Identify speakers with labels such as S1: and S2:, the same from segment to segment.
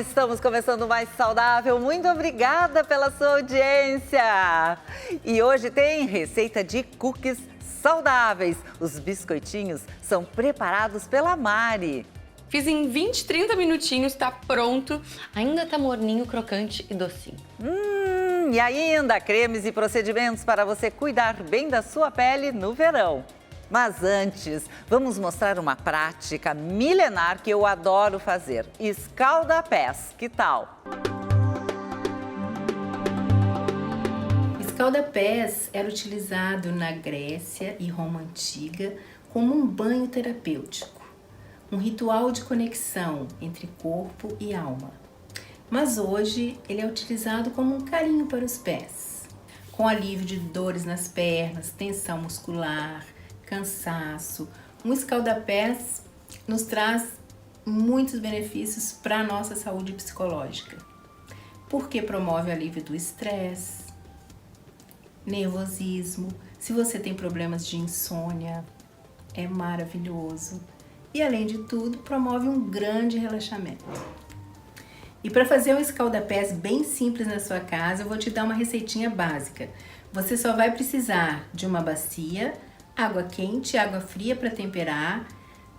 S1: estamos começando mais saudável. Muito obrigada pela sua audiência. E hoje tem receita de cookies saudáveis. Os biscoitinhos são preparados pela Mari.
S2: Fiz em 20, 30 minutinhos, tá pronto. Ainda tá morninho, crocante e docinho.
S1: E ainda cremes e procedimentos para você cuidar bem da sua pele no verão. Mas antes, vamos mostrar uma prática milenar que eu adoro fazer. Escalda-pés, que tal?
S3: Escalda-pés era utilizado na Grécia e Roma Antiga como um banho terapêutico, um ritual de conexão entre corpo e alma. Mas hoje ele é utilizado como um carinho para os pés, com alívio de dores nas pernas, tensão muscular, cansaço. Um escalda-pés nos traz muitos benefícios para a nossa saúde psicológica, porque promove o alívio do estresse, nervosismo. Se você tem problemas de insônia, é maravilhoso. E além de tudo, promove um grande relaxamento. E para fazer um escalda-pés bem simples na sua casa, eu vou te dar uma receitinha básica. Você só vai precisar de uma bacia, água quente, água fria para temperar,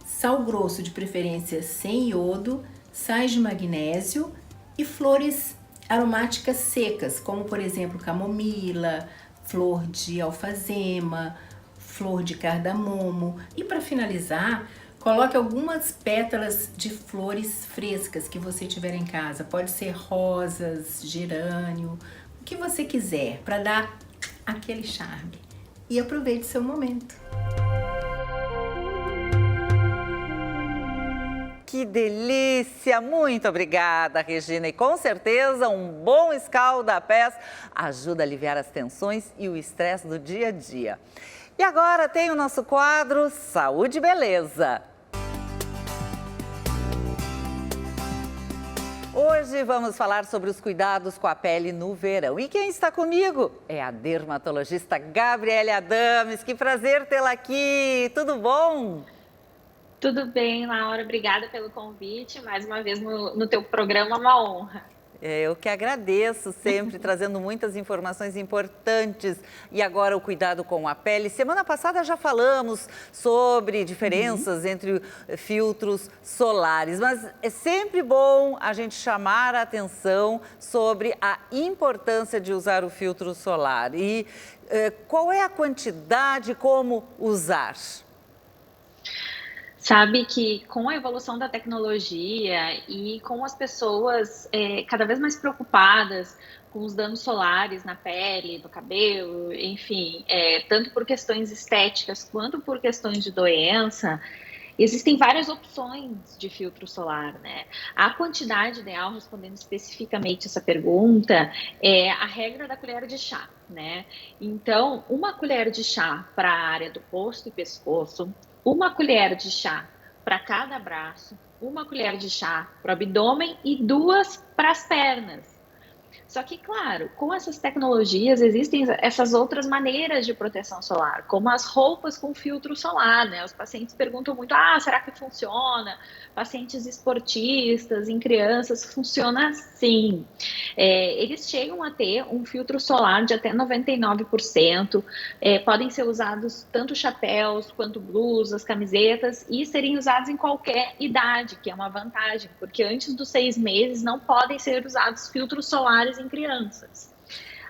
S3: sal grosso de preferência sem iodo, sais de magnésio e flores aromáticas secas, como por exemplo camomila, flor de alfazema, flor de cardamomo. E para finalizar, coloque algumas pétalas de flores frescas que você tiver em casa. Pode ser rosas, gerânio, o que você quiser, para dar aquele charme. E aproveite seu momento.
S1: Que delícia! Muito obrigada, Regina. E com certeza um bom escalda-pés ajuda a aliviar as tensões e o estresse do dia a dia. E agora tem o nosso quadro Saúde e Beleza. Hoje vamos falar sobre os cuidados com a pele no verão. E quem está comigo é a dermatologista Gabriele Adames. Que prazer tê-la aqui. Tudo bom?
S4: Tudo bem, Laura. Obrigada pelo convite. Mais uma vez no teu programa, uma honra.
S1: Eu que agradeço sempre, trazendo muitas informações importantes. E agora o cuidado com a pele. Semana passada já falamos sobre diferenças entre filtros solares, mas é sempre bom a gente chamar a atenção sobre a importância de usar o filtro solar. E qual é a quantidade, como usar?
S4: Sabe que com a evolução da tecnologia e com as pessoas cada vez mais preocupadas com os danos solares na pele, no cabelo, enfim, tanto por questões estéticas quanto por questões de doença, existem várias opções de filtro solar, né? A quantidade ideal, respondendo especificamente essa pergunta, é a regra da colher de chá, né? Então, uma colher de chá para a área do rosto e pescoço, uma colher de chá para cada braço, uma colher de chá para o abdômen e 2 para as pernas. Só que, claro, com essas tecnologias existem essas outras maneiras de proteção solar, como as roupas com filtro solar, né? Os pacientes perguntam muito, será que funciona? Pacientes esportistas, em crianças, funciona sim. Eles chegam a ter um filtro solar de até 99%, podem ser usados tanto chapéus quanto blusas, camisetas e serem usados em qualquer idade, que é uma vantagem, porque antes dos 6 meses não podem ser usados filtros solares em crianças.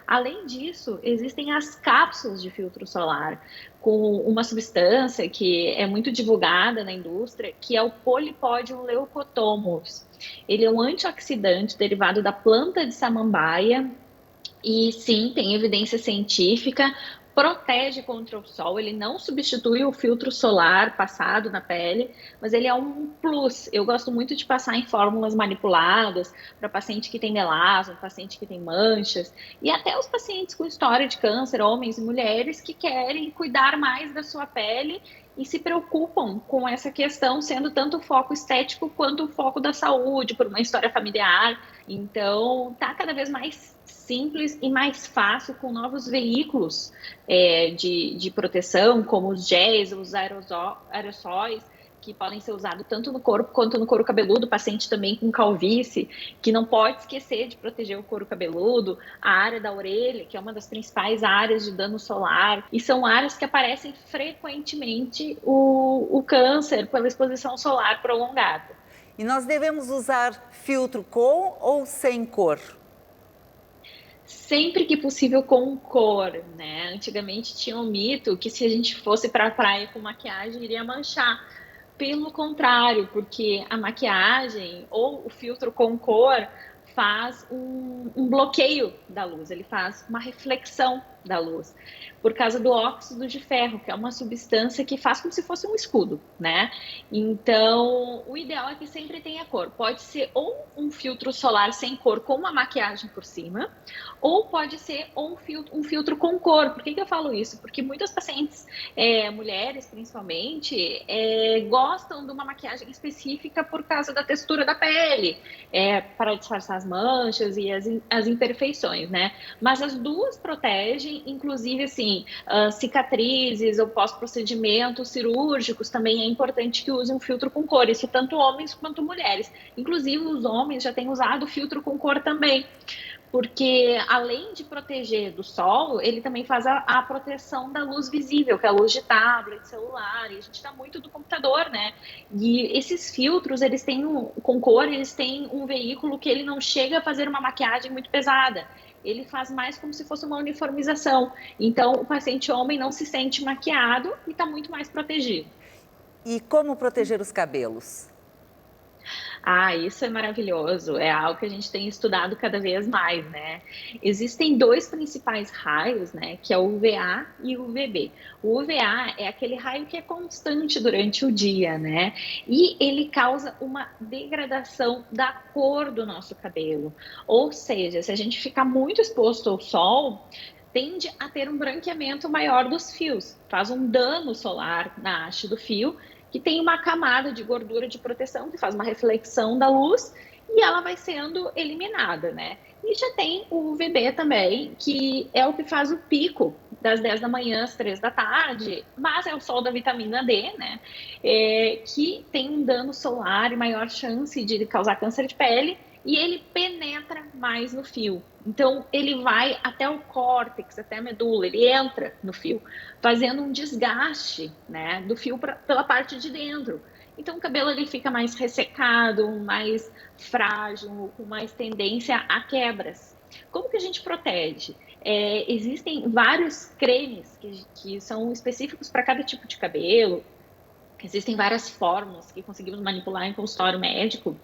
S4: Além disso, existem as cápsulas de filtro solar, com uma substância que é muito divulgada na indústria, que é o Polypodium leucotomus. Ele é um antioxidante derivado da planta de samambaia e sim, tem evidência científica, protege contra o sol, ele não substitui o filtro solar passado na pele, mas ele é um plus. Eu gosto muito de passar em fórmulas manipuladas para paciente que tem melasma, paciente que tem manchas e até os pacientes com história de câncer, homens e mulheres que querem cuidar mais da sua pele e se preocupam com essa questão, sendo tanto o foco estético quanto o foco da saúde, por uma história familiar. Então, tá cada vez mais simples e mais fácil com novos veículos de proteção, como os géis, os aerossóis, que podem ser usados tanto no corpo quanto no couro cabeludo, paciente também com calvície, que não pode esquecer de proteger o couro cabeludo, a área da orelha, que é uma das principais áreas de dano solar, e são áreas que aparecem frequentemente o câncer pela exposição solar prolongada.
S1: E nós devemos usar filtro com ou sem cor?
S4: Sempre que possível com cor, né? Antigamente tinha um mito que se a gente fosse para a praia com maquiagem iria manchar. Pelo contrário, porque a maquiagem ou o filtro com cor faz um bloqueio da luz, ele faz uma reflexão da luz, por causa do óxido de ferro, que é uma substância que faz como se fosse um escudo, né? Então, o ideal é que sempre tenha cor. Pode ser ou um filtro solar sem cor com uma maquiagem por cima, ou pode ser um filtro com cor. Por que eu falo isso? Porque muitas pacientes, mulheres principalmente, gostam de uma maquiagem específica por causa da textura da pele, para disfarçar as manchas e as imperfeições, né? Mas as duas protegem, inclusive, assim, cicatrizes ou pós-procedimentos cirúrgicos, também é importante que usem um filtro com cor, isso tanto homens quanto mulheres. Inclusive, os homens já têm usado filtro com cor também, porque além de proteger do sol, ele também faz a proteção da luz visível, que é a luz de tablet, celular, e a gente está muito do computador, né? E esses filtros, eles têm com cor, eles têm um veículo que ele não chega a fazer uma maquiagem muito pesada. Ele faz mais como se fosse uma uniformização. Então, o paciente homem não se sente maquiado e está muito mais protegido.
S1: E como proteger os cabelos?
S4: Isso é maravilhoso, é algo que a gente tem estudado cada vez mais, né? Existem dois principais raios, né, que é o UVA e o UVB. O UVA é aquele raio que é constante durante o dia, né? E ele causa uma degradação da cor do nosso cabelo. Ou seja, se a gente ficar muito exposto ao sol, tende a ter um branqueamento maior dos fios, faz um dano solar na haste do fio, que tem uma camada de gordura de proteção, que faz uma reflexão da luz, e ela vai sendo eliminada, né? E já tem o UVB também, que é o que faz o pico das 10 da manhã às 3 da tarde, mas é o sol da vitamina D, né? Que tem um dano solar e maior chance de causar câncer de pele, e ele penetra mais no fio. Então, ele vai até o córtex, até a medula, ele entra no fio, fazendo um desgaste, né, do fio pela parte de dentro. Então, o cabelo ele fica mais ressecado, mais frágil, com mais tendência a quebras. Como que a gente protege? Existem vários cremes que são específicos para cada tipo de cabelo. Existem várias fórmulas que conseguimos manipular em consultório médico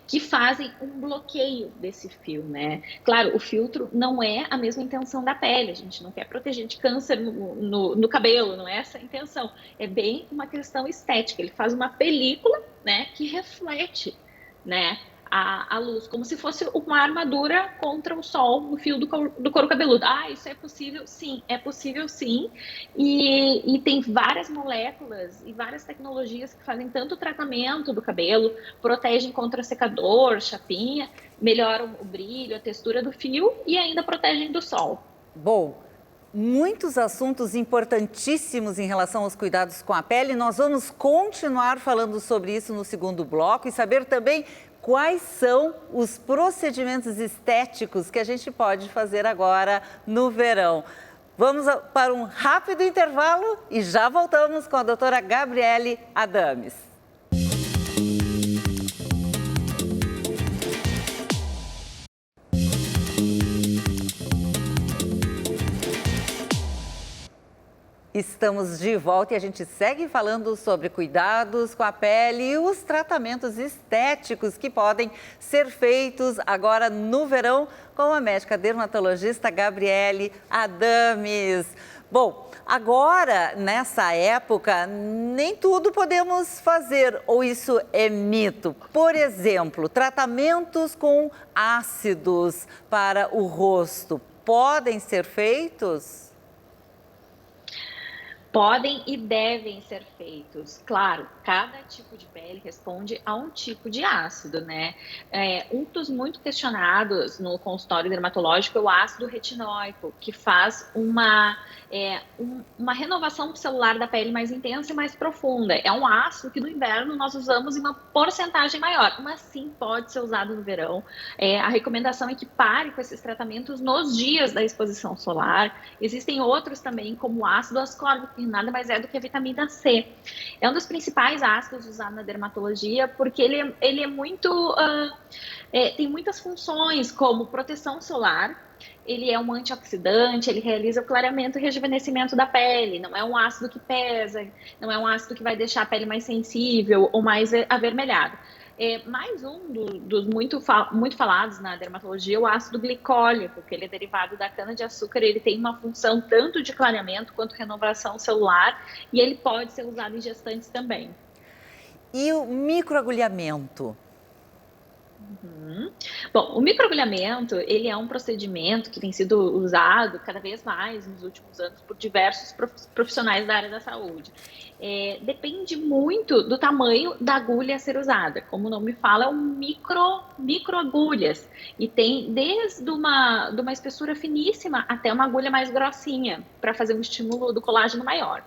S4: que fazem um bloqueio desse fio, né? Claro, o filtro não é a mesma intenção da pele, a gente não quer proteger de câncer no cabelo, não é essa a intenção. É bem uma questão estética, ele faz uma película, né, que reflete, né, a luz, como se fosse uma armadura contra o sol no fio do couro cabeludo. Isso é possível? Sim, é possível sim. E tem várias moléculas e várias tecnologias que fazem tanto o tratamento do cabelo, protegem contra secador, chapinha, melhoram o brilho, a textura do fio e ainda protegem do sol.
S1: Bom, muitos assuntos importantíssimos em relação aos cuidados com a pele. Nós vamos continuar falando sobre isso no segundo bloco e saber também quais são os procedimentos estéticos que a gente pode fazer agora no verão. Vamos para um rápido intervalo e já voltamos com a doutora Gabriele Adames. Estamos de volta e a gente segue falando sobre cuidados com a pele e os tratamentos estéticos que podem ser feitos agora no verão com a médica dermatologista Gabriele Adames. Bom, agora, nessa época, nem tudo podemos fazer, ou isso é mito. Por exemplo, tratamentos com ácidos para o rosto podem ser feitos?
S4: Podem e devem ser feitos. Claro, cada tipo de pele responde a um tipo de ácido, né? Um dos muito questionados no consultório dermatológico é o ácido retinóico, que faz uma renovação celular da pele mais intensa e mais profunda. É um ácido que no inverno nós usamos em uma porcentagem maior, mas sim pode ser usado no verão. A recomendação é que pare com esses tratamentos nos dias da exposição solar. Existem outros também, como o ácido ascórbico, que nada mais é do que a vitamina C. É um dos principais ácidos usados na dermatologia, porque ele é muito... tem muitas funções, como proteção solar. Ele é um antioxidante, ele realiza o clareamento e rejuvenescimento da pele. Não é um ácido que pesa, não é um ácido que vai deixar a pele mais sensível ou mais avermelhada. Mais um dos muito falados na dermatologia é o ácido glicólico, que ele é derivado da cana-de-açúcar. Ele tem uma função tanto de clareamento quanto renovação celular, e ele pode ser usado em gestantes também.
S1: E o microagulhamento?
S4: Bom, o microagulhamento, ele é um procedimento que tem sido usado cada vez mais nos últimos anos por diversos profissionais da área da saúde. Depende muito do tamanho da agulha a ser usada. Como o nome fala, é um microagulhas. E tem desde uma espessura finíssima até uma agulha mais grossinha, para fazer um estímulo do colágeno maior.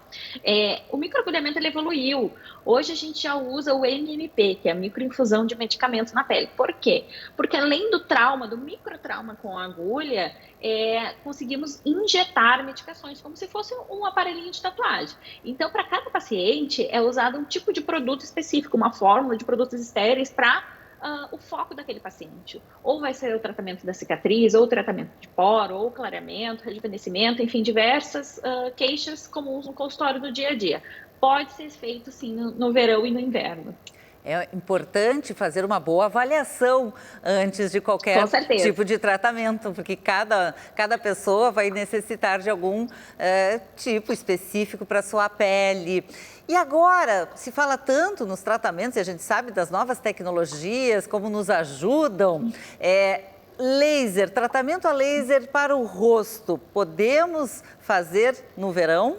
S4: O microagulhamento ele evoluiu. Hoje a gente já usa o MMP, que é a microinfusão de medicamentos na pele. Por quê? Porque além do trauma, do microtrauma com a agulha, conseguimos injetar medicações, como se fosse um aparelhinho de tatuagem. Então, para cada paciente, é usado um tipo de produto específico, uma fórmula de produtos estéreis para o foco daquele paciente. Ou vai ser o tratamento da cicatriz, ou o tratamento de poro, ou clareamento, rejuvenescimento, enfim, diversas queixas comuns no consultório do dia a dia. Pode ser feito, sim, no verão e no inverno.
S1: É importante fazer uma boa avaliação antes de qualquer tipo de tratamento, porque cada pessoa vai necessitar de algum tipo específico para a sua pele. E agora, se fala tanto nos tratamentos, e a gente sabe das novas tecnologias, como nos ajudam. Laser, tratamento a laser para o rosto, podemos fazer no verão?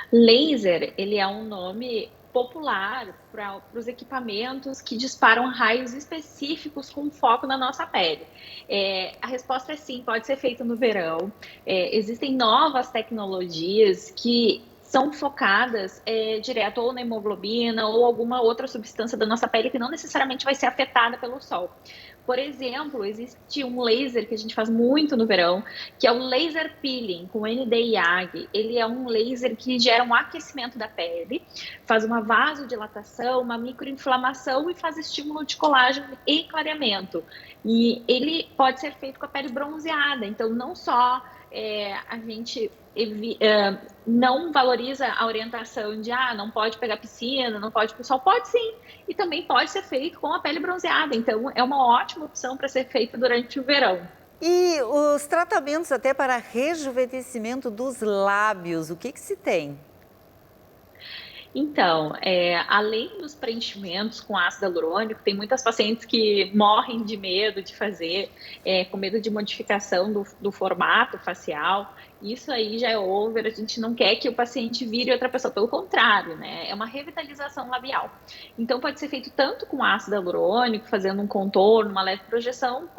S4: Laser, ele é um nome popular para os equipamentos que disparam raios específicos com foco na nossa pele. A resposta é sim, pode ser feito no verão. Existem novas tecnologias que são focadas direto ou na hemoglobina ou alguma outra substância da nossa pele que não necessariamente vai ser afetada pelo sol. Por exemplo, existe um laser que a gente faz muito no verão, que é o laser peeling, com Nd:YAG. Ele é um laser que gera um aquecimento da pele, faz uma vasodilatação, uma microinflamação e faz estímulo de colágeno e clareamento. E ele pode ser feito com a pele bronzeada, então não só a gente não valoriza a orientação de não pode pegar piscina, não pode ir pro sol, pode sim, e também pode ser feito com a pele bronzeada, então é uma ótima opção para ser feita durante o verão.
S1: E os tratamentos até para rejuvenescimento dos lábios, o que se tem?
S4: Então, além dos preenchimentos com ácido hialurônico, tem muitas pacientes que morrem de medo de fazer, com medo de modificação do formato facial. Isso aí já é over, a gente não quer que o paciente vire outra pessoa, pelo contrário, né? É uma revitalização labial. Então, pode ser feito tanto com ácido hialurônico, fazendo um contorno, uma leve projeção,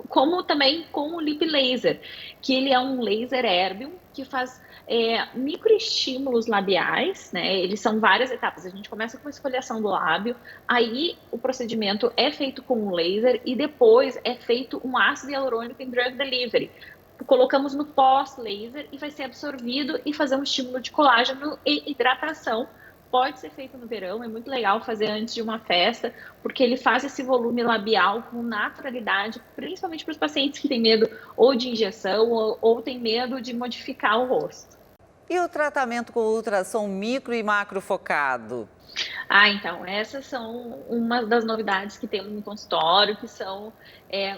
S4: como também com o lip laser, que ele é um laser érbium que faz microestímulos labiais, né? Eles são várias etapas. A gente começa com a esfoliação do lábio, aí o procedimento é feito com um laser e depois é feito um ácido hialurônico em drug delivery. Colocamos no pós-laser e vai ser absorvido e fazer um estímulo de colágeno e hidratação. Pode ser feito no verão, é muito legal fazer antes de uma festa, porque ele faz esse volume labial com naturalidade, principalmente para os pacientes que têm medo ou de injeção ou têm medo de modificar o rosto.
S1: E o tratamento com ultrassom micro e macro focado?
S4: Então, essas são uma das novidades que temos no consultório, que são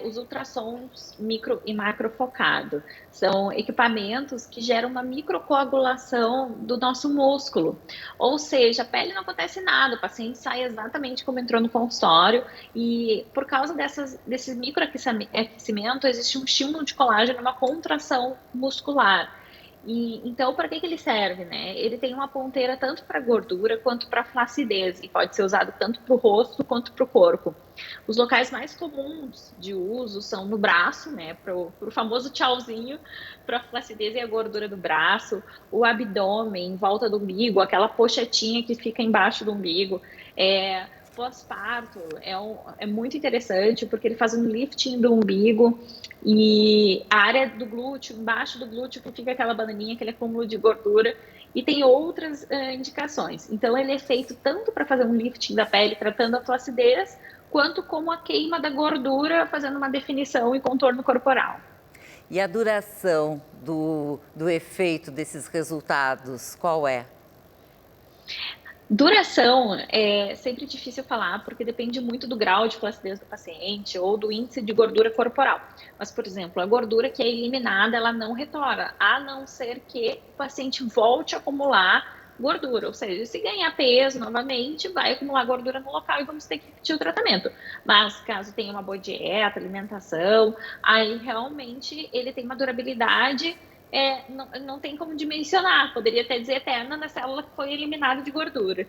S4: os ultrassons micro e macro focado. São equipamentos que geram uma microcoagulação do nosso músculo. Ou seja, a pele não acontece nada, o paciente sai exatamente como entrou no consultório e por causa desses microaquecimentos, existe um estímulo de colágeno, uma contração muscular. Então, para que ele serve, né? Ele tem uma ponteira tanto para gordura quanto para flacidez e pode ser usado tanto para o rosto quanto para o corpo. Os locais mais comuns de uso são no braço, né? Para o famoso tchauzinho, para a flacidez e a gordura do braço, o abdômen, em volta do umbigo, aquela pochetinha que fica embaixo do umbigo. Pós-parto é muito interessante porque ele faz um lifting do umbigo e a área do glúteo, embaixo do glúteo que fica aquela bananinha, aquele acúmulo de gordura, e tem outras indicações. Então ele é feito tanto para fazer um lifting da pele, tratando a flacidez, quanto como a queima da gordura, fazendo uma definição e contorno corporal.
S1: E a duração do efeito desses resultados, qual é?
S4: Duração é sempre difícil falar, porque depende muito do grau de flacidez do paciente ou do índice de gordura corporal. Mas, por exemplo, a gordura que é eliminada, ela não retorna, a não ser que o paciente volte a acumular gordura. Ou seja, se ganhar peso novamente, vai acumular gordura no local e vamos ter que repetir o tratamento. Mas, caso tenha uma boa dieta, alimentação, aí realmente ele tem uma durabilidade não tem como dimensionar, poderia até dizer eterna na célula que foi eliminada de gordura.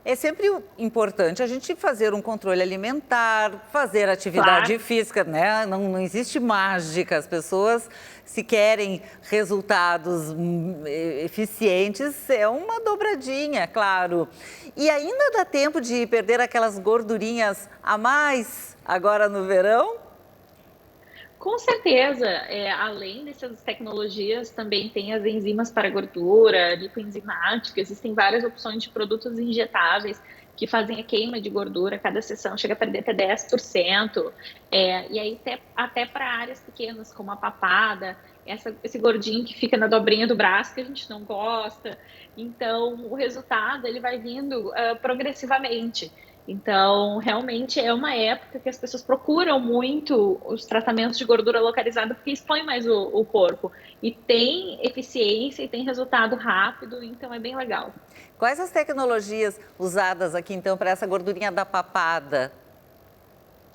S1: É sempre importante a gente fazer um controle alimentar, fazer atividade física, né? Não existe mágica, as pessoas, se querem resultados eficientes, é uma dobradinha, claro. E ainda dá tempo de perder aquelas gordurinhas a mais agora no verão?
S4: Com certeza, além dessas tecnologias, também tem as enzimas para gordura, lipoenzimática, existem várias opções de produtos injetáveis que fazem a queima de gordura, cada sessão chega a perder até 10%, e aí até para áreas pequenas, como a papada, esse gordinho que fica na dobrinha do braço, que a gente não gosta. Então, o resultado ele vai vindo progressivamente. Então, realmente é uma época que as pessoas procuram muito os tratamentos de gordura localizada porque expõe mais o corpo. E tem eficiência e tem resultado rápido, então é bem legal.
S1: Quais as tecnologias usadas aqui, então, para essa gordurinha da papada?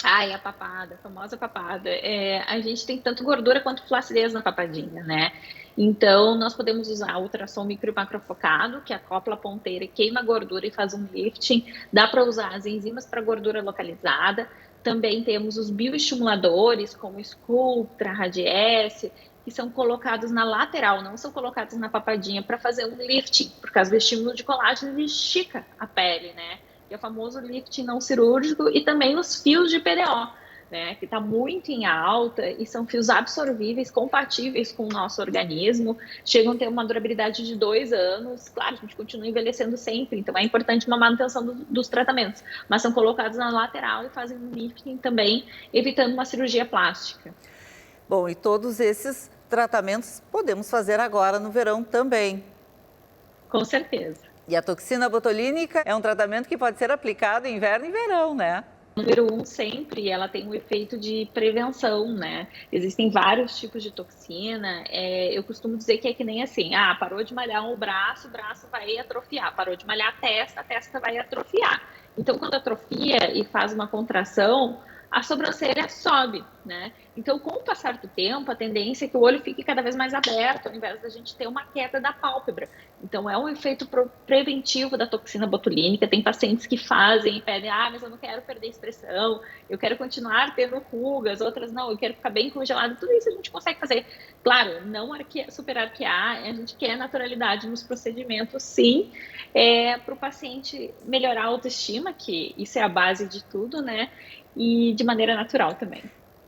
S4: Ai, a papada, a famosa papada. A gente tem tanto gordura quanto flacidez na papadinha, né? Então, nós podemos usar ultrassom micro e macrofocado, que acopla a ponteira e queima a gordura e faz um lifting. Dá para usar as enzimas para gordura localizada. Também temos os bioestimuladores, como Sculptra, Radiesse, que são colocados na lateral, não são colocados na papadinha para fazer um lifting, por causa do estímulo de colágeno, ele estica a pele, né? Que é o famoso lifting não cirúrgico, e também os fios de PDO, né, que está muito em alta e são fios absorvíveis, compatíveis com o nosso organismo, chegam a ter uma durabilidade de 2 anos. Claro, a gente continua envelhecendo sempre, então é importante uma manutenção dos tratamentos, mas são colocados na lateral e fazem um lifting também, evitando uma cirurgia plástica.
S1: Bom, e todos esses tratamentos podemos fazer agora no verão também.
S4: Com certeza.
S1: E a toxina botulínica é um tratamento que pode ser aplicado em inverno e verão, né?
S4: Número 1 sempre, ela tem um efeito de prevenção, né? Existem vários tipos de toxina. Eu costumo dizer que é que nem assim, parou de malhar o braço vai atrofiar. Parou de malhar a testa vai atrofiar. Então, quando atrofia e faz uma contração, a sobrancelha sobe, né? Então, com o passar do tempo, a tendência é que o olho fique cada vez mais aberto, ao invés da gente ter uma queda da pálpebra. Então, é um efeito preventivo da toxina botulínica. Tem pacientes que fazem e pedem, mas eu não quero perder expressão, eu quero continuar tendo rugas, outras não, eu quero ficar bem congelado. Tudo isso a gente consegue fazer. Claro, não super arquear, a gente quer naturalidade nos procedimentos, sim, para o paciente melhorar a autoestima, que isso é a base de tudo, né? E de maneira natural também.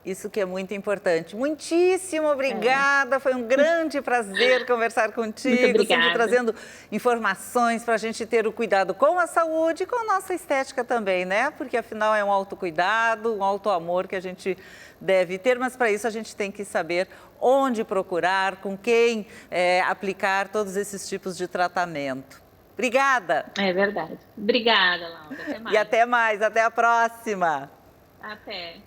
S1: Isso que é muito importante. Muitíssimo obrigada, foi um grande prazer conversar contigo.
S4: Muito obrigada.
S1: Sempre trazendo informações para a gente ter o cuidado com a saúde e com a nossa estética também, né? Porque afinal é um autocuidado, um autoamor que a gente deve ter, mas para isso a gente tem que saber onde procurar, com quem aplicar todos esses tipos de tratamento. Obrigada.
S4: É verdade. Obrigada, Laura. Até mais.
S1: E até mais, até a próxima.
S4: Até.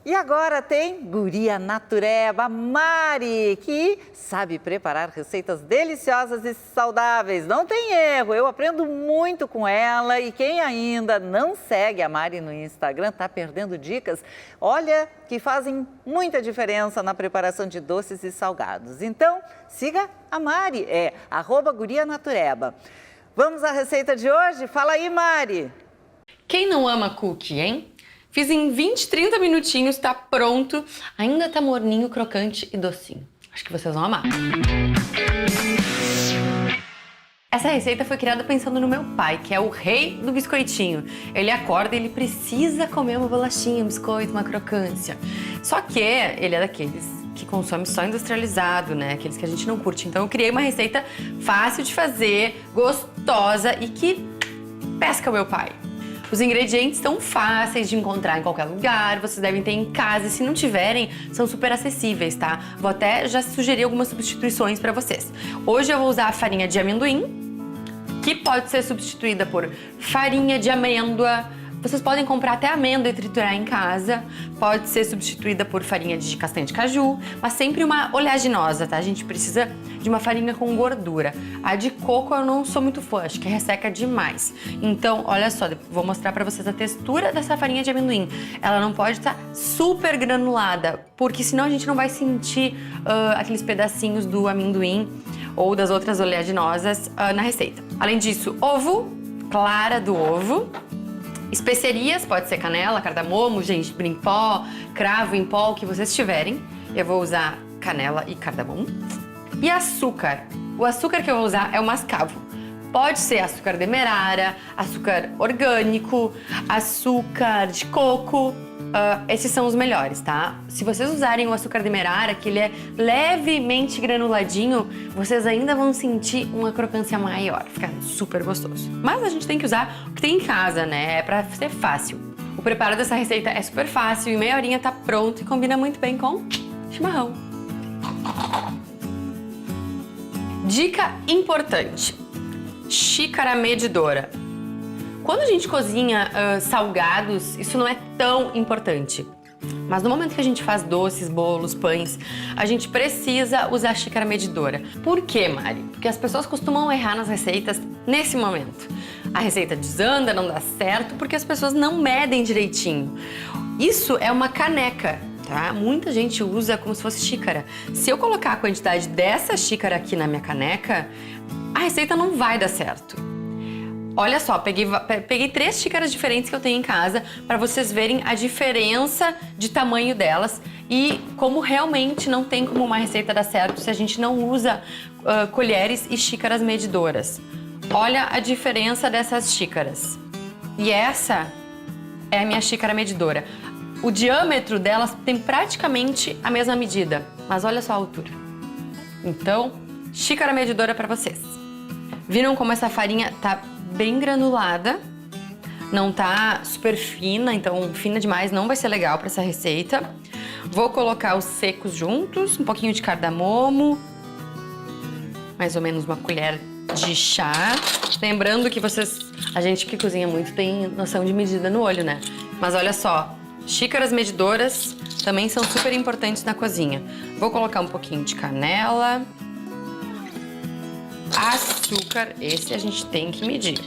S1: E agora tem Guria Natureba, Mari, que sabe preparar receitas deliciosas e saudáveis. Não tem erro, eu aprendo muito com ela e quem ainda não segue a Mari no Instagram está perdendo dicas, olha, que fazem muita diferença na preparação de doces e salgados. Então, siga a Mari, é @gurianatureba. Vamos à receita de hoje? Fala aí, Mari!
S2: Quem não ama cookie, hein? Fiz em 20, 30 minutinhos, tá pronto. Ainda tá morninho, crocante e docinho. Acho que vocês vão amar. Essa receita foi criada pensando no meu pai, que é o rei do biscoitinho. Ele acorda e ele precisa comer uma bolachinha, um biscoito, uma crocância. Só que ele é daqueles que consome só industrializado, né? Aqueles que a gente não curte. Então eu criei uma receita fácil de fazer, gostosa e que pesca o meu pai. Os ingredientes são fáceis de encontrar em qualquer lugar, vocês devem ter em casa e se não tiverem, são super acessíveis, tá? Vou até já sugerir algumas substituições para vocês. Hoje eu vou usar a farinha de amendoim, que pode ser substituída por farinha de amêndoa. Vocês podem comprar até amêndoa e triturar em casa. Pode ser substituída por farinha de castanha de caju, mas sempre uma oleaginosa, tá? A gente precisa de uma farinha com gordura. A de coco eu não sou muito fã, acho que resseca demais. Então, olha só, vou mostrar pra vocês a textura dessa farinha de amendoim. Ela não pode estar super granulada, porque senão a gente não vai sentir aqueles pedacinhos do amendoim ou das outras oleaginosas na receita. Além disso, ovo, clara do ovo. Especiarias, pode ser canela, cardamomo, gengibre em pó, cravo em pó, o que vocês tiverem. Eu vou usar canela e cardamomo. E açúcar. O açúcar que eu vou usar é o mascavo. Pode ser açúcar demerara, açúcar orgânico, açúcar de coco. Esses são os melhores, tá? Se vocês usarem o açúcar demerara, que ele é levemente granuladinho, vocês ainda vão sentir uma crocância maior, fica super gostoso. Mas a gente tem que usar o que tem em casa, né? É pra ser fácil. O preparo dessa receita é super fácil, em meia horinha tá pronto e combina muito bem com chimarrão. Dica importante: xícara medidora. Quando a gente cozinha salgados, isso não é tão importante. Mas no momento que a gente faz doces, bolos, pães, a gente precisa usar a xícara medidora. Por quê, Mari? Porque as pessoas costumam errar nas receitas nesse momento. A receita desanda, não dá certo, porque as pessoas não medem direitinho. Isso é uma caneca, tá? Muita gente usa como se fosse xícara. Se eu colocar a quantidade dessa xícara aqui na minha caneca, a receita não vai dar certo. Olha só, peguei 3 xícaras diferentes que eu tenho em casa para vocês verem a diferença de tamanho delas e como realmente não tem como uma receita dar certo se a gente não usa colheres e xícaras medidoras. Olha a diferença dessas xícaras. E essa é a minha xícara medidora. O diâmetro delas tem praticamente a mesma medida, mas olha só a altura. Então, xícara medidora para vocês. Viram como essa farinha tá bem granulada, não tá super fina, então fina demais não vai ser legal para essa receita. Vou colocar os secos juntos, um pouquinho de cardamomo, mais ou menos uma colher de chá. Lembrando que a gente que cozinha muito tem noção de medida no olho, né? Mas olha só, xícaras medidoras também são super importantes na cozinha. Vou colocar um pouquinho de canela. Açúcar, esse a gente tem que medir.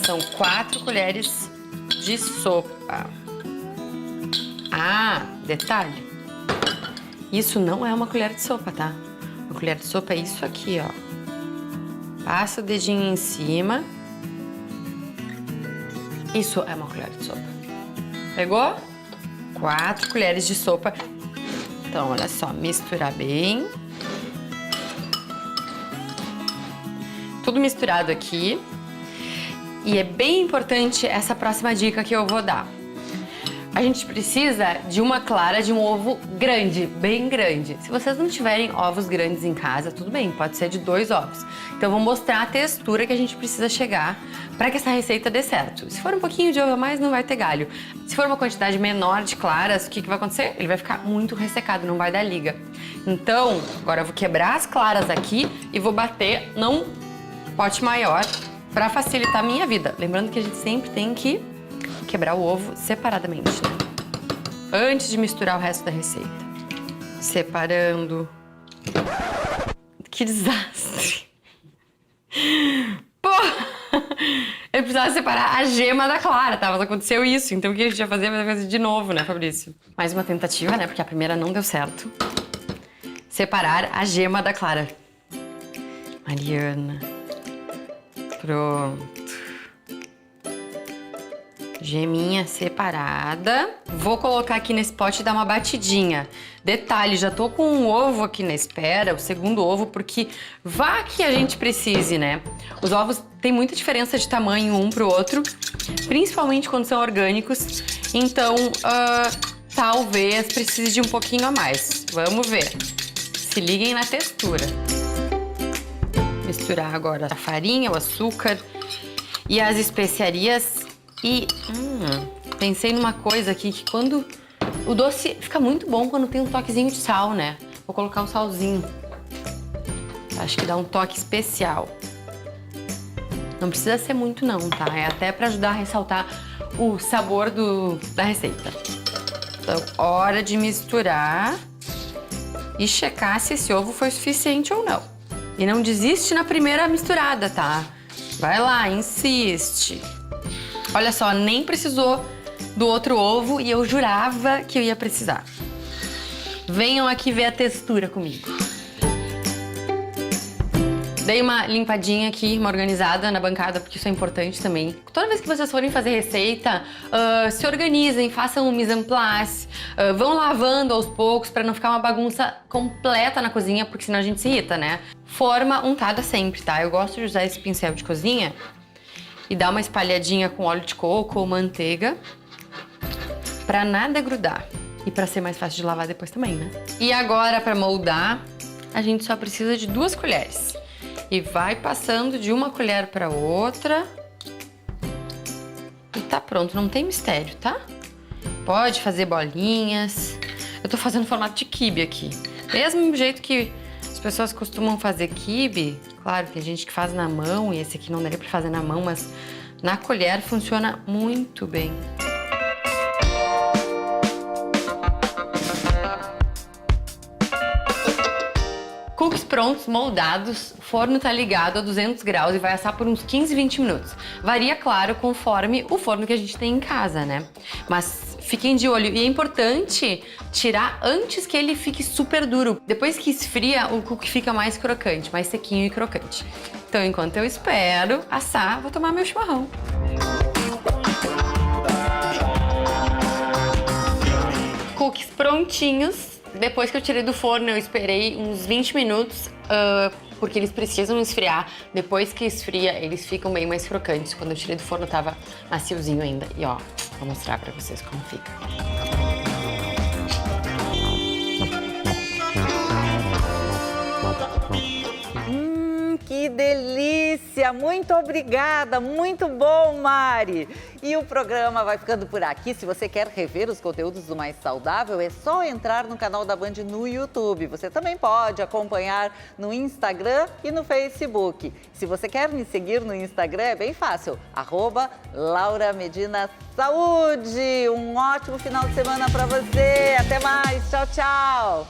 S2: São 4 colheres de sopa. Ah, detalhe. Isso não é uma colher de sopa, tá? Uma colher de sopa é isso aqui, ó. Passa o dedinho em cima. Isso é uma colher de sopa. Pegou? 4 colheres de sopa. Então, olha só, misturar bem. Tudo misturado aqui. E é bem importante essa próxima dica que eu vou dar. A gente precisa de uma clara de um ovo grande, bem grande. Se vocês não tiverem ovos grandes em casa, tudo bem, pode ser de 2 ovos. Então, eu vou mostrar a textura que a gente precisa chegar para que essa receita dê certo. Se for um pouquinho de ovo a mais, não vai ter galho. Se for uma quantidade menor de claras, o que vai acontecer? Ele vai ficar muito ressecado, não vai dar liga. Então, agora eu vou quebrar as claras aqui e vou bater num pote maior para facilitar a minha vida. Lembrando que a gente sempre tem que quebrar o ovo separadamente, né? antes de misturar o resto da receita. Separando. Que desastre! Pô! Eu precisava separar a gema da clara, tá? Mas aconteceu isso, então o que a gente ia fazer? Vai fazer de novo, né, Fabrício? Mais uma tentativa, né? Porque a primeira não deu certo. Separar a gema da clara. Mariana. Pronto. Geminha separada. Vou colocar aqui nesse pote e dar uma batidinha. Detalhe, já tô com um ovo aqui na espera, o segundo ovo, porque vá que a gente precise, né? Os ovos têm muita diferença de tamanho um pro outro, principalmente quando são orgânicos. Então, talvez precise de um pouquinho a mais. Vamos ver. Se liguem na textura. Misturar agora a farinha, o açúcar e as especiarias. E pensei numa coisa aqui, que quando o doce fica muito bom quando tem um toquezinho de sal, né? Vou colocar um salzinho. Acho que dá um toque especial. Não precisa ser muito não, tá? É até pra ajudar a ressaltar o sabor da receita. Então, hora de misturar e checar se esse ovo foi suficiente ou não. E não desiste na primeira misturada, tá? Vai lá, insiste. Olha só, nem precisou do outro ovo e eu jurava que eu ia precisar. Venham aqui ver a textura comigo. Dei uma limpadinha aqui, uma organizada na bancada, porque isso é importante também. Toda vez que vocês forem fazer receita, se organizem, façam um mise en place, vão lavando aos poucos para não ficar uma bagunça completa na cozinha, porque senão a gente se irrita, né? Forma untada sempre, tá? Eu gosto de usar esse pincel de cozinha e dar uma espalhadinha com óleo de coco ou manteiga pra nada grudar e pra ser mais fácil de lavar depois também, né? E agora, pra moldar, a gente só precisa de 2 colheres. E vai passando de uma colher pra outra. E tá pronto, não tem mistério, tá? Pode fazer bolinhas. Eu tô fazendo formato de quibe aqui. Mesmo jeito que as pessoas costumam fazer quibe. Claro, tem gente que faz na mão e esse aqui não daria pra fazer na mão, mas na colher funciona muito bem. Cookies prontos, moldados, o forno tá ligado a 200 graus e vai assar por uns 15, 20 minutos. Varia, claro, conforme o forno que a gente tem em casa, né? Mas fiquem de olho. E é importante tirar antes que ele fique super duro. Depois que esfria, o cookie fica mais crocante, mais sequinho e crocante. Então, enquanto eu espero assar, vou tomar meu chimarrão. Cookies prontinhos. Depois que eu tirei do forno, eu esperei uns 20 minutos, porque eles precisam esfriar. Depois que esfria, eles ficam bem mais crocantes. Quando eu tirei do forno, tava maciozinho ainda. E ó, vou mostrar pra vocês como fica.
S1: Que delícia! Muito obrigada! Muito bom, Mari! E o programa vai ficando por aqui. Se você quer rever os conteúdos do Mais Saudável, é só entrar no canal da Band no YouTube. Você também pode acompanhar no Instagram e no Facebook. Se você quer me seguir no Instagram, é bem fácil. @LauraMedinaSaúde. Um ótimo final de semana para você. Até mais. Tchau, tchau.